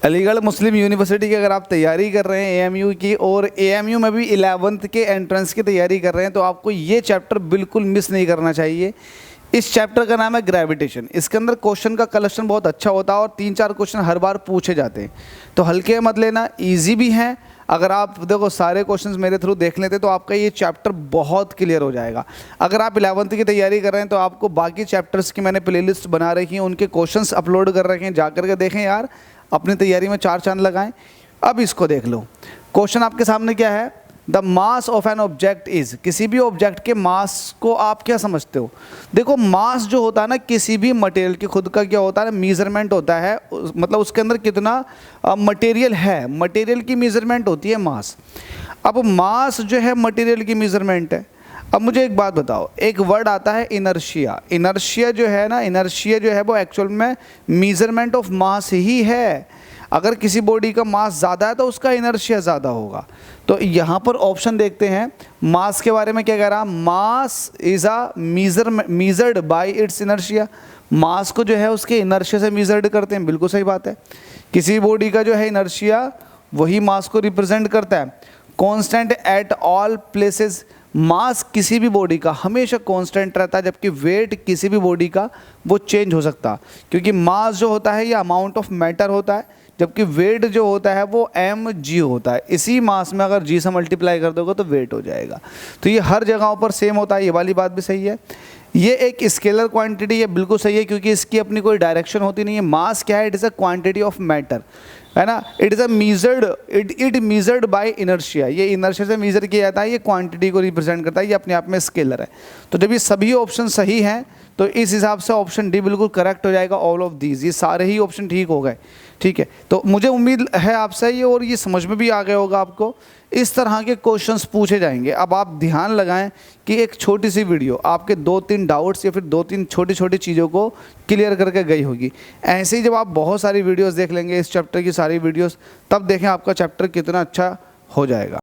अलीगढ़ मुस्लिम university की अगर आप तैयारी कर रहे हैं एएमयू की, और एएमयू में भी 11th के एंट्रेंस की तैयारी कर रहे हैं, तो आपको ये चैप्टर बिल्कुल मिस नहीं करना चाहिए। इस चैप्टर का नाम है ग्रेविटेशन। इसके अंदर क्वेश्चन का कलेक्शन बहुत अच्छा होता है और 3-4 क्वेश्चन हर बार पूछे जाते हैं, तो हल्के मत लेना, ईजी भी हैं। अगर आप देखो सारे क्वेश्चंस मेरे थ्रू देख लेते तो आपका ये चैप्टर बहुत क्लियर हो जाएगा। अगर आप 11th की तैयारी कर रहे हैं तो आपको बाकी चैप्टर्स की मैंने प्लेलिस्ट बना रखी है, उनके क्वेश्चंस अपलोड कर रखे हैं, जाकर के देखें यार, अपनी तैयारी में 4 चांद लगाएं। अब इसको देख लो, क्वेश्चन आपके सामने क्या है, the mass of an object is. किसी भी ऑब्जेक्ट के मास को आप क्या समझते हो? देखो मास जो होता है ना किसी भी मटेरियल की, खुद का क्या होता है, मेजरमेंट होता है, मतलब उसके अंदर कितना मटेरियल है, मटेरियल की मेजरमेंट होती है मास। अब मास जो है मटेरियल की मेजरमेंट है। अब मुझे एक बात बताओ, एक वर्ड आता है इनर्शिया। इनर्शिया जो है ना, इनर्शिया जो है वो एक्चुअल में मेजरमेंट ऑफ मास ही है। अगर किसी बॉडी का मास ज़्यादा है तो उसका इनर्शिया ज़्यादा होगा। तो यहाँ पर ऑप्शन देखते हैं, मास के बारे में क्या कह रहा, mass is a measured by its inertia. Mass को जो है उसके इनर्शिया से मीजर्ड करते हैं, बिल्कुल सही बात है। किसी बॉडी का जो है इनर्शिया वही मास को रिप्रेजेंट करता है। कांस्टेंट एट ऑल प्लेसेस, मास किसी भी बॉडी का हमेशा कांस्टेंट रहता है, जबकि वेट किसी भी बॉडी का वो चेंज हो सकता, क्योंकि मास जो होता है ये अमाउंट ऑफ मैटर होता है, जबकि वेट जो होता है वो mg होता है। इसी मास में अगर g से मल्टीप्लाई कर दोगे तो वेट हो जाएगा। तो ये हर जगहों पर सेम होता है, ये वाली बात भी सही है। ये एक स्केलर क्वांटिटी है, बिल्कुल सही है, क्योंकि इसकी अपनी कोई डायरेक्शन होती नहीं है। मास क्या है, it is a quantity of matter, है ना। It is a measured, it measured by inertia. ये इनर्शिया से मीजर किया जाता है, ये क्वांटिटी को रिप्रेजेंट करता है, ये अपने आप में स्केलर है। तो जब ये सभी ऑप्शन सही हैं तो इस हिसाब से ऑप्शन डी बिल्कुल करेक्ट हो जाएगा। ऑल ऑफ दीज, ये सारे ही ऑप्शन ठीक हो गए, ठीक है। तो मुझे उम्मीद है आपसे ये, और ये समझ में भी आ गया होगा आपको, इस तरह के क्वेश्चंस पूछे जाएंगे। अब आप ध्यान लगाएं कि एक छोटी सी वीडियो आपके 2-3 डाउट्स या फिर 2-3 छोटी छोटी चीज़ों को क्लियर करके गई होगी। ऐसे ही जब आप बहुत सारी वीडियोस देख लेंगे, इस चैप्टर की सारी वीडियोस, तब देखें आपका चैप्टर कितना अच्छा हो जाएगा।